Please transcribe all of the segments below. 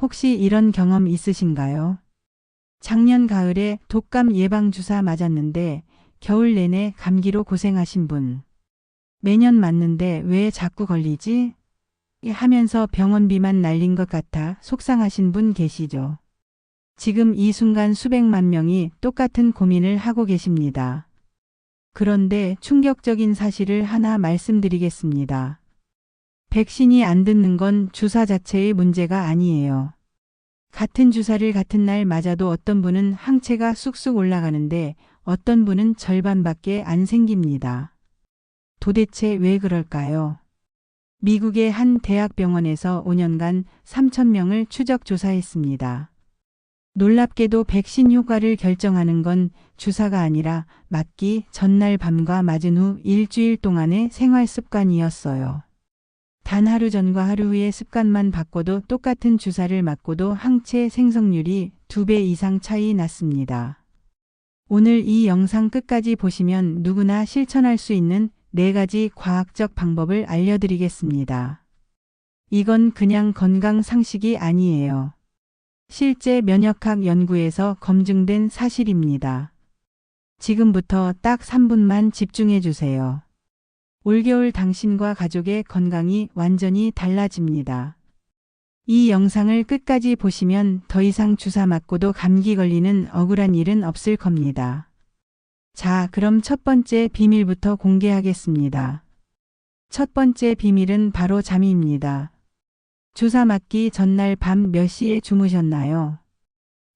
혹시 이런 경험 있으신가요? 작년 가을에 독감 예방주사 맞았는데 겨울 내내 감기로 고생하신 분. 매년 맞는데 왜 자꾸 걸리지? 하면서 병원비만 날린 것 같아 속상하신 분 계시죠? 지금 이 순간 수백만 명이 똑같은 고민을 하고 계십니다. 그런데 충격적인 사실을 하나 말씀드리겠습니다. 백신이 안 듣는 건 주사 자체의 문제가 아니에요. 같은 주사를 같은 날 맞아도 어떤 분은 항체가 쑥쑥 올라가는데 어떤 분은 절반밖에 안 생깁니다. 도대체 왜 그럴까요? 미국의 한 대학병원에서 5년간 3,000명을 추적 조사했습니다. 놀랍게도 백신 효과를 결정하는 건 주사가 아니라 맞기 전날 밤과 맞은 후 일주일 동안의 생활 습관이었어요. 단 하루 전과 하루 후의 습관만 바꿔도 똑같은 주사를 맞고도 항체 생성률이 2배 이상 차이 났습니다. 오늘 이 영상 끝까지 보시면 누구나 실천할 수 있는 4가지 과학적 방법을 알려드리겠습니다. 이건 그냥 건강 상식이 아니에요. 실제 면역학 연구에서 검증된 사실입니다. 지금부터 딱 3분만 집중해 주세요. 올겨울 당신과 가족의 건강이 완전히 달라집니다. 이 영상을 끝까지 보시면 더 이상 주사 맞고도 감기 걸리는 억울한 일은 없을 겁니다. 자, 그럼 첫 번째 비밀부터 공개하겠습니다. 첫 번째 비밀은 바로 잠입니다. 주사 맞기 전날 밤 몇 시에 주무셨나요?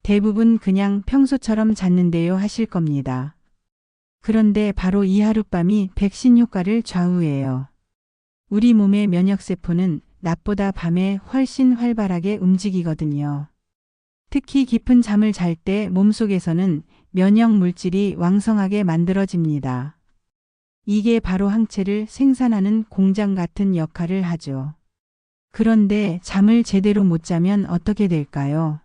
대부분 그냥 평소처럼 잤는데요 하실 겁니다. 그런데 바로 이 하룻밤이 백신 효과를 좌우해요. 우리 몸의 면역세포는 낮보다 밤에 훨씬 활발하게 움직이거든요. 특히 깊은 잠을 잘 때 몸속에서는 면역 물질이 왕성하게 만들어집니다. 이게 바로 항체를 생산하는 공장 같은 역할을 하죠. 그런데 잠을 제대로 못 자면 어떻게 될까요?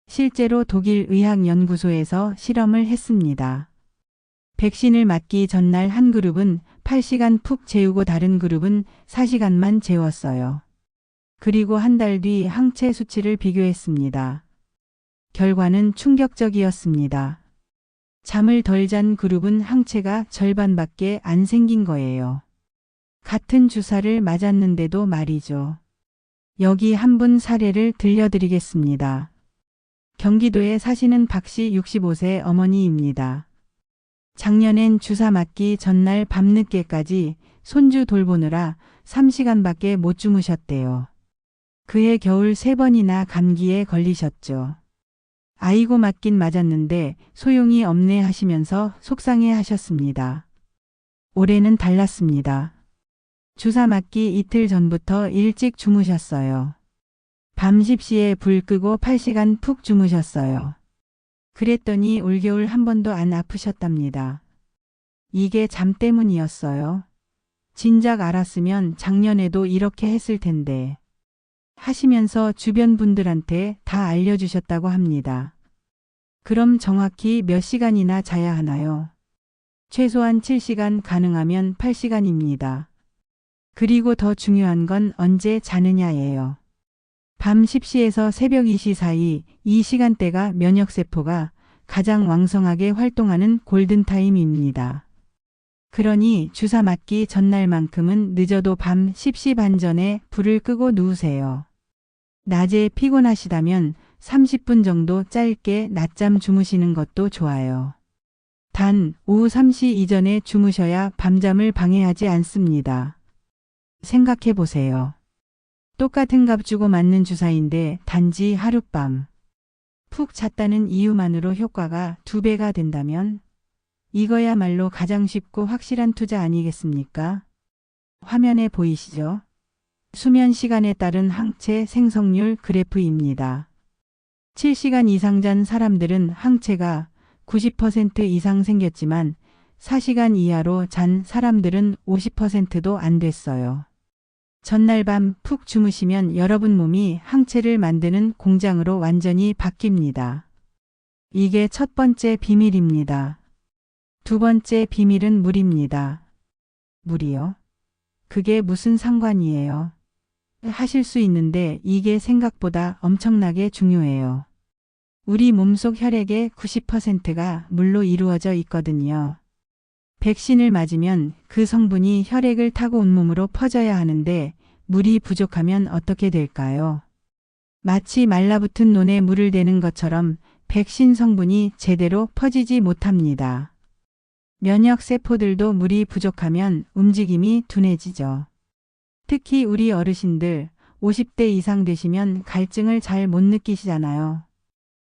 실제로 독일 의학연구소에서 실험을 했습니다. 백신을 맞기 전날 한 그룹은 8시간 푹 재우고 다른 그룹은 4시간만 재웠어요. 그리고 한 달 뒤 항체 수치를 비교했습니다. 결과는 충격적이었습니다. 잠을 덜 잔 그룹은 항체가 절반밖에 안 생긴 거예요. 같은 주사를 맞았는데도 말이죠. 여기 한 분 사례를 들려드리겠습니다. 경기도에 사시는 박씨 65세 어머니입니다. 작년엔 주사 맞기 전날 밤늦게까지 손주 돌보느라 3시간밖에 못 주무셨대요. 그해 겨울 3번이나 감기에 걸리셨죠. 아이고 맞긴 맞았는데 소용이 없네 하시면서 속상해 하셨습니다. 올해는 달랐습니다. 주사 맞기 이틀 전부터 일찍 주무셨어요. 밤 10시에 불 끄고 8시간 푹 주무셨어요. 그랬더니 올겨울 한 번도 안 아프셨답니다. 이게 잠 때문이었어요. 진작 알았으면 작년에도 이렇게 했을 텐데. 하시면서 주변 분들한테 다 알려주셨다고 합니다. 그럼 정확히 몇 시간이나 자야 하나요? 최소한 7시간, 가능하면 8시간입니다. 그리고 더 중요한 건 언제 자느냐예요. 밤 10시에서 새벽 2시 사이 이 시간대가 면역세포가 가장 왕성하게 활동하는 골든타임입니다. 그러니 주사 맞기 전날만큼은 늦어도 밤 10시 반 전에 불을 끄고 누우세요. 낮에 피곤하시다면 30분 정도 짧게 낮잠 주무시는 것도 좋아요. 단 오후 3시 이전에 주무셔야 밤잠을 방해하지 않습니다. 생각해 보세요. 똑같은 값 주고 맞는 주사인데 단지 하룻밤 푹 잤다는 이유만으로 효과가 2배가 된다면 이거야말로 가장 쉽고 확실한 투자 아니겠습니까? 화면에 보이시죠? 수면 시간에 따른 항체 생성률 그래프입니다. 7시간 이상 잔 사람들은 항체가 90% 이상 생겼지만 4시간 이하로 잔 사람들은 50%도 안 됐어요. 전날 밤 푹 주무시면 여러분 몸이 항체를 만드는 공장으로 완전히 바뀝니다. 이게 첫 번째 비밀입니다. 두 번째 비밀은 물입니다. 물이요? 그게 무슨 상관이에요? 하실 수 있는데 이게 생각보다 엄청나게 중요해요. 우리 몸속 혈액의 90%가 물로 이루어져 있거든요. 백신을 맞으면 그 성분이 혈액을 타고 온몸으로 퍼져야 하는데 물이 부족하면 어떻게 될까요? 마치 말라붙은 논에 물을 대는 것처럼 백신 성분이 제대로 퍼지지 못합니다. 면역 세포들도 물이 부족하면 움직임이 둔해지죠. 특히 우리 어르신들 50대 이상 되시면 갈증을 잘 못 느끼시잖아요.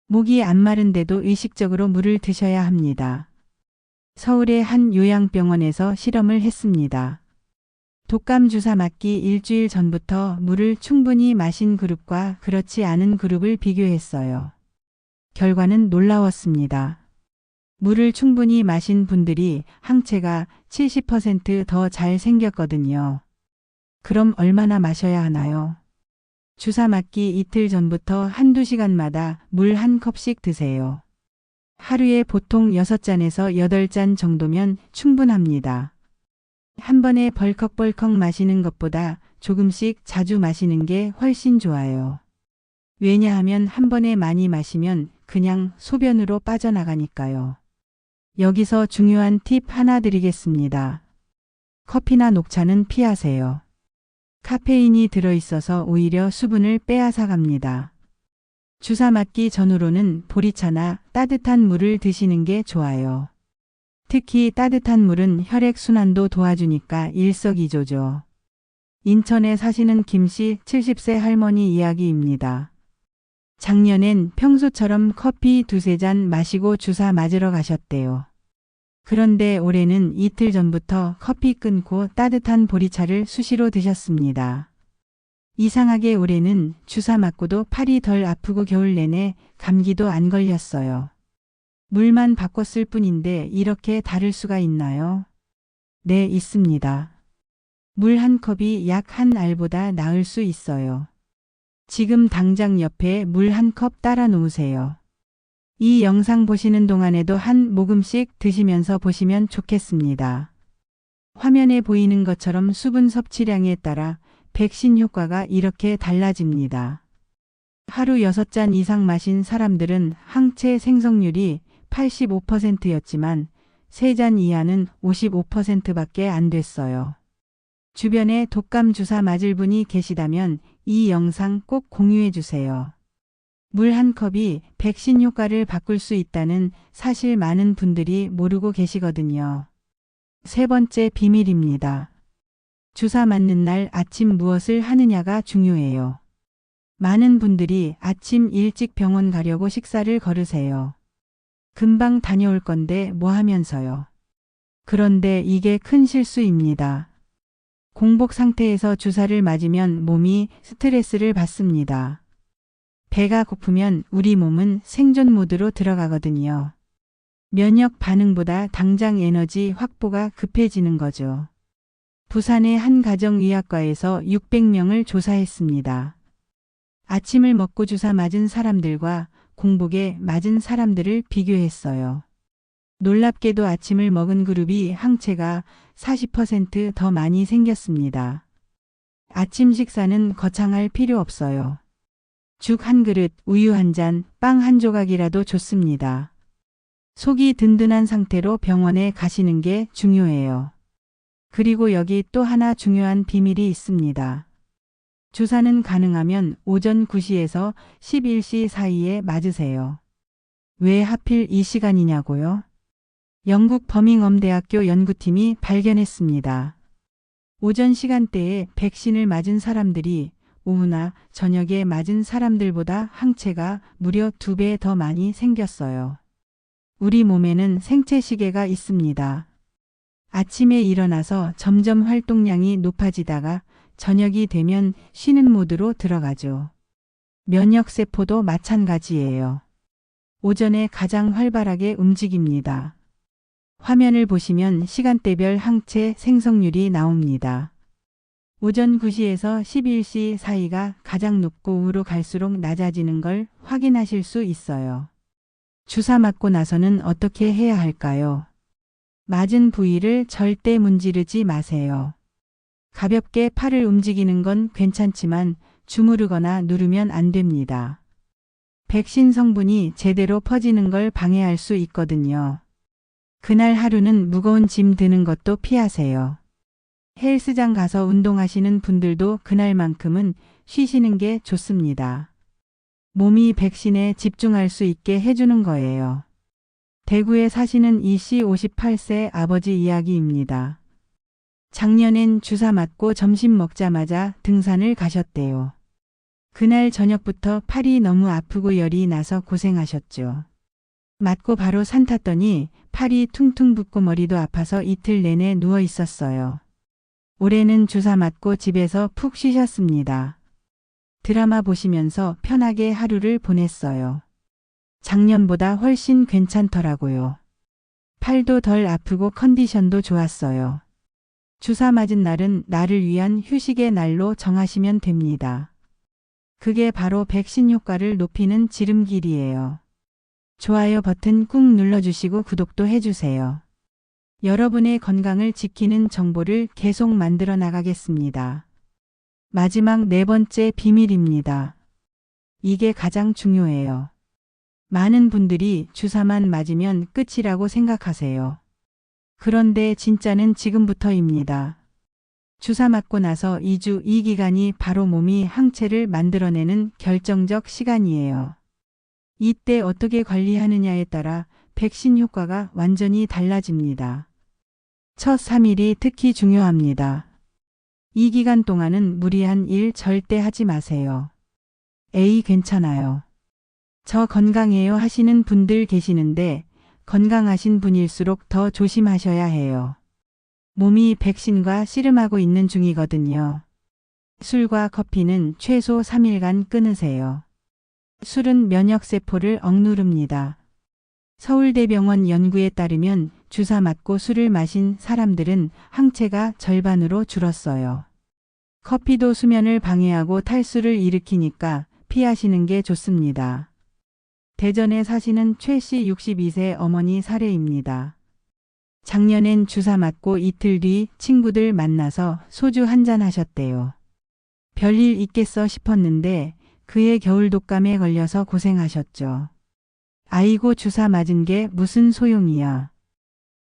목이 안 마른데도 의식적으로 물을 드셔야 합니다. 서울의 한 요양병원에서 실험을 했습니다. 독감 주사 맞기 일주일 전부터 물을 충분히 마신 그룹과 그렇지 않은 그룹을 비교했어요. 결과는 놀라웠습니다. 물을 충분히 마신 분들이 항체가 70% 더 잘 생겼거든요. 그럼 얼마나 마셔야 하나요? 주사 맞기 이틀 전부터 한두 시간마다 물 한 컵씩 드세요. 하루에 보통 6잔에서 8잔 정도면 충분합니다. 한 번에 벌컥벌컥 마시는 것보다 조금씩 자주 마시는 게 훨씬 좋아요. 왜냐하면 한 번에 많이 마시면 그냥 소변으로 빠져나가니까요. 여기서 중요한 팁 하나 드리겠습니다. 커피나 녹차는 피하세요. 카페인이 들어있어서 오히려 수분을 빼앗아 갑니다. 주사 맞기 전후로는 보리차나 따뜻한 물을 드시는 게 좋아요. 특히 따뜻한 물은 혈액 순환도 도와주니까 일석이조죠. 인천에 사시는 김씨 70세 할머니 이야기입니다. 작년엔 평소처럼 커피 2~3잔 마시고 주사 맞으러 가셨대요. 그런데 올해는 이틀 전부터 커피 끊고 따뜻한 보리차를 수시로 드셨습니다. 이상하게 올해는 주사 맞고도 팔이 덜 아프고 겨울 내내 감기도 안 걸렸어요. 물만 바꿨을 뿐인데 이렇게 다를 수가 있나요? 네, 있습니다. 물 한 컵이 약 한 알보다 나을 수 있어요. 지금 당장 옆에 물 한 컵 따라 놓으세요. 이 영상 보시는 동안에도 한 모금씩 드시면서 보시면 좋겠습니다. 화면에 보이는 것처럼 수분 섭취량에 따라 백신 효과가 이렇게 달라집니다. 하루 6잔 이상 마신 사람들은 항체 생성률이 85%였지만 3잔 이하는 55%밖에 안 됐어요. 주변에 독감 주사 맞을 분이 계시다면 이 영상 꼭 공유해 주세요. 물 한 컵이 백신 효과를 바꿀 수 있다는 사실 많은 분들이 모르고 계시거든요. 세 번째 비밀입니다. 주사 맞는 날 아침 무엇을 하느냐가 중요해요. 많은 분들이 아침 일찍 병원 가려고 식사를 거르세요. 금방 다녀올 건데 뭐 하면서요. 그런데 이게 큰 실수입니다. 공복 상태에서 주사를 맞으면 몸이 스트레스를 받습니다. 배가 고프면 우리 몸은 생존 모드로 들어가거든요. 면역 반응보다 당장 에너지 확보가 급해지는 거죠. 부산의 한 가정의학과에서 600명을 조사했습니다. 아침을 먹고 주사 맞은 사람들과 공복에 맞은 사람들을 비교했어요. 놀랍게도 아침을 먹은 그룹이 항체가 40% 더 많이 생겼습니다. 아침 식사는 거창할 필요 없어요. 죽 한 그릇, 우유 한 잔, 빵 한 조각이라도 좋습니다. 속이 든든한 상태로 병원에 가시는 게 중요해요. 그리고 여기 또 하나 중요한 비밀이 있습니다. 주사는 가능하면 오전 9시에서 11시 사이에 맞으세요. 왜 하필 이 시간이냐고요? 영국 버밍엄 대학교 연구팀이 발견했습니다. 오전 시간대에 백신을 맞은 사람들이 오후나 저녁에 맞은 사람들보다 항체가 무려 2배 더 많이 생겼어요. 우리 몸에는 생체 시계가 있습니다. 아침에 일어나서 점점 활동량이 높아지다가 저녁이 되면 쉬는 모드로 들어가죠. 면역세포도 마찬가지예요. 오전에 가장 활발하게 움직입니다. 화면을 보시면 시간대별 항체 생성률이 나옵니다. 오전 9시에서 11시 사이가 가장 높고 오후로 갈수록 낮아지는 걸 확인하실 수 있어요. 주사 맞고 나서는 어떻게 해야 할까요? 맞은 부위를 절대 문지르지 마세요. 가볍게 팔을 움직이는 건 괜찮지만 주무르거나 누르면 안 됩니다. 백신 성분이 제대로 퍼지는 걸 방해할 수 있거든요. 그날 하루는 무거운 짐 드는 것도 피하세요. 헬스장 가서 운동하시는 분들도 그날만큼은 쉬시는 게 좋습니다. 몸이 백신에 집중할 수 있게 해주는 거예요. 대구에 사시는 이씨 58세 아버지 이야기입니다. 작년엔 주사 맞고 점심 먹자마자 등산을 가셨대요. 그날 저녁부터 팔이 너무 아프고 열이 나서 고생하셨죠. 맞고 바로 산 탔더니 팔이 퉁퉁 붓고 머리도 아파서 이틀 내내 누워 있었어요. 올해는 주사 맞고 집에서 푹 쉬셨습니다. 드라마 보시면서 편하게 하루를 보냈어요. 작년보다 훨씬 괜찮더라고요. 팔도 덜 아프고 컨디션도 좋았어요. 주사 맞은 날은 나를 위한 휴식의 날로 정하시면 됩니다. 그게 바로 백신 효과를 높이는 지름길이에요. 좋아요 버튼 꾹 눌러주시고 구독도 해주세요. 여러분의 건강을 지키는 정보를 계속 만들어 나가겠습니다. 마지막 네 번째 비밀입니다. 이게 가장 중요해요. 많은 분들이 주사만 맞으면 끝이라고 생각하세요. 그런데 진짜는 지금부터입니다. 주사 맞고 나서 2주 이 기간이 바로 몸이 항체를 만들어내는 결정적 시간이에요. 이때 어떻게 관리하느냐에 따라 백신 효과가 완전히 달라집니다. 첫 3일이 특히 중요합니다. 이 기간 동안은 무리한 일 절대 하지 마세요. 에이 괜찮아요. 저 건강해요 하시는 분들 계시는데 건강하신 분일수록 더 조심하셔야 해요. 몸이 백신과 씨름하고 있는 중이거든요. 술과 커피는 최소 3일간 끊으세요. 술은 면역세포를 억누릅니다. 서울대병원 연구에 따르면 주사 맞고 술을 마신 사람들은 항체가 절반으로 줄었어요. 커피도 수면을 방해하고 탈수를 일으키니까 피하시는 게 좋습니다. 대전에 사시는 최 씨 62세 어머니 사례입니다. 작년엔 주사 맞고 이틀 뒤 친구들 만나서 소주 한잔 하셨대요. 별일 있겠어 싶었는데 그해 겨울 독감에 걸려서 고생하셨죠. 아이고 주사 맞은 게 무슨 소용이야.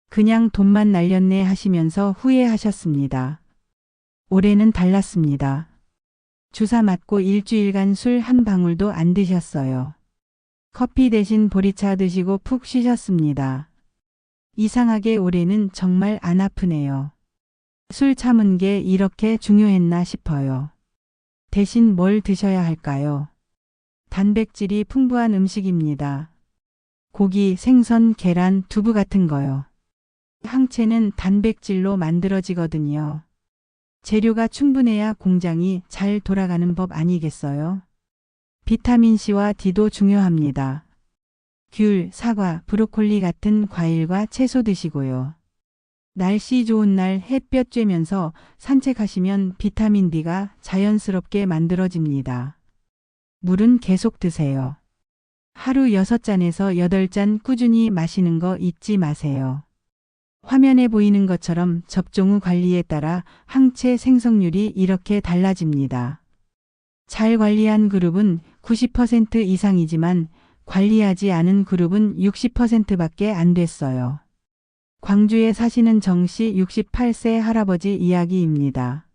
그냥 돈만 날렸네 하시면서 후회하셨습니다. 올해는 달랐습니다. 주사 맞고 일주일간 술 한 방울도 안 드셨어요. 커피 대신 보리차 드시고 푹 쉬셨습니다. 이상하게 올해는 정말 안 아프네요. 술 참은 게 이렇게 중요했나 싶어요. 대신 뭘 드셔야 할까요? 단백질이 풍부한 음식입니다. 고기, 생선, 계란, 두부 같은 거요. 항체는 단백질로 만들어지거든요. 재료가 충분해야 공장이 잘 돌아가는 법 아니겠어요? 비타민C와 D도 중요합니다. 귤, 사과, 브로콜리 같은 과일과 채소 드시고요. 날씨 좋은 날 햇볕 쬐면서 산책하시면 비타민 D가 자연스럽게 만들어집니다. 물은 계속 드세요. 하루 6잔에서 8잔 꾸준히 마시는 거 잊지 마세요. 화면에 보이는 것처럼 접종 후 관리에 따라 항체 생성률이 이렇게 달라집니다. 잘 관리한 그룹은 90% 이상이지만 관리하지 않은 그룹은 60%밖에 안 됐어요. 광주에 사시는 정씨 68세 할아버지 이야기입니다.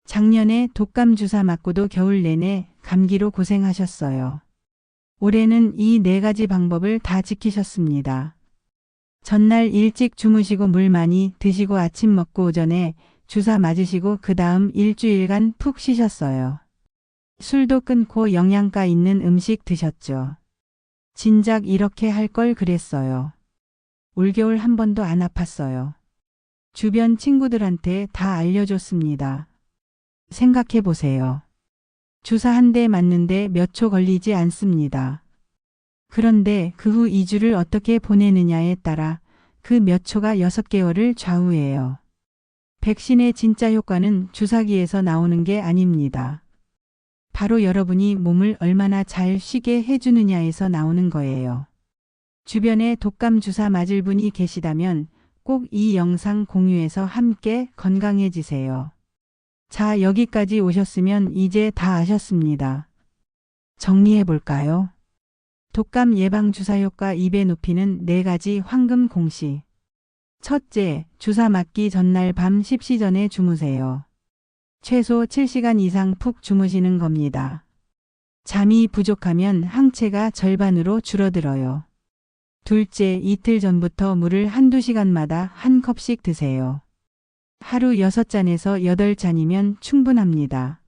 작년에 독감 주사 맞고도 겨울 내내 감기로 고생하셨어요. 올해는 이 4가지 방법을 다 지키셨습니다. 전날 일찍 주무시고 물 많이 드시고 아침 먹고 오전에 주사 맞으시고 그 다음 일주일간 푹 쉬셨어요. 술도 끊고 영양가 있는 음식 드셨죠. 진작 이렇게 할 걸 그랬어요. 올겨울 한 번도 안 아팠어요. 주변 친구들한테 다 알려줬습니다. 생각해 보세요. 주사 한 대 맞는데 몇 초 걸리지 않습니다. 그런데 그 후 2주를 어떻게 보내느냐에 따라 그 몇 초가 6개월을 좌우해요. 백신의 진짜 효과는 주사기에서 나오는 게 아닙니다. 바로 여러분이 몸을 얼마나 잘 쉬게 해주느냐에서 나오는 거예요. 주변에 독감 주사 맞을 분이 계시다면 꼭 이 영상 공유해서 함께 건강해지세요. 자, 여기까지 오셨으면 이제 다 아셨습니다. 정리해 볼까요? 독감 예방 주사 효과 2배 높이는 4가지 황금 공식. 첫째, 주사 맞기 전날 밤 10시 전에 주무세요. 최소 7시간 이상 푹 주무시는 겁니다. 잠이 부족하면 항체가 절반으로 줄어들어요. 둘째, 이틀 전부터 물을 한두 시간마다 한 컵씩 드세요. 하루 6잔에서 8잔이면 충분합니다.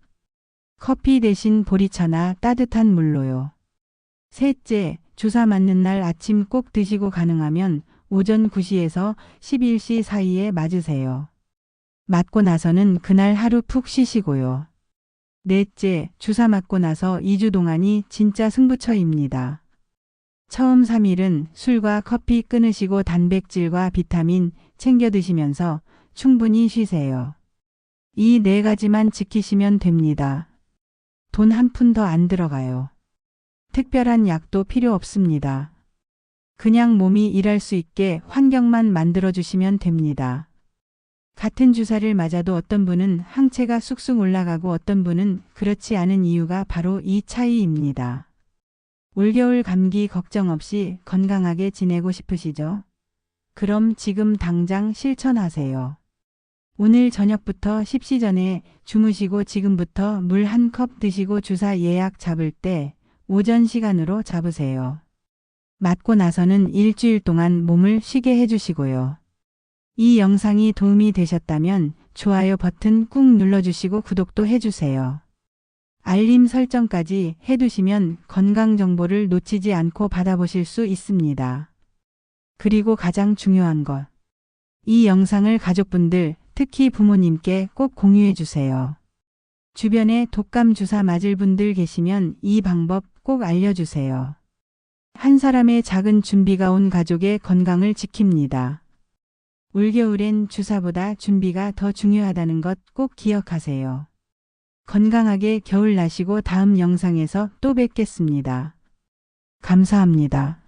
커피 대신 보리차나 따뜻한 물로요. 셋째, 주사 맞는 날 아침 꼭 드시고 가능하면 오전 9시에서 11시 사이에 맞으세요. 맞고 나서는 그날 하루 푹 쉬시고요. 넷째, 주사 맞고 나서 2주 동안이 진짜 승부처입니다. 처음 3일은 술과 커피 끊으시고 단백질과 비타민 챙겨 드시면서 충분히 쉬세요. 이 4가지만 지키시면 됩니다. 돈 한 푼 더 안 들어가요. 특별한 약도 필요 없습니다. 그냥 몸이 일할 수 있게 환경만 만들어주시면 됩니다. 같은 주사를 맞아도 어떤 분은 항체가 쑥쑥 올라가고 어떤 분은 그렇지 않은 이유가 바로 이 차이입니다. 올겨울 감기 걱정 없이 건강하게 지내고 싶으시죠? 그럼 지금 당장 실천하세요. 오늘 저녁부터 10시 전에 주무시고 지금부터 물 1컵 드시고 주사 예약 잡을 때 오전 시간으로 잡으세요. 맞고 나서는 일주일 동안 몸을 쉬게 해주시고요. 이 영상이 도움이 되셨다면 좋아요 버튼 꾹 눌러주시고 구독도 해주세요. 알림 설정까지 해두시면 건강 정보를 놓치지 않고 받아보실 수 있습니다. 그리고 가장 중요한 것. 이 영상을 가족분들, 특히 부모님께 꼭 공유해 주세요. 주변에 독감 주사 맞을 분들 계시면 이 방법 꼭 알려주세요. 한 사람의 작은 준비가 온 가족의 건강을 지킵니다. 올겨울엔 주사보다 준비가 더 중요하다는 것 꼭 기억하세요. 건강하게 겨울 나시고 다음 영상에서 또 뵙겠습니다. 감사합니다.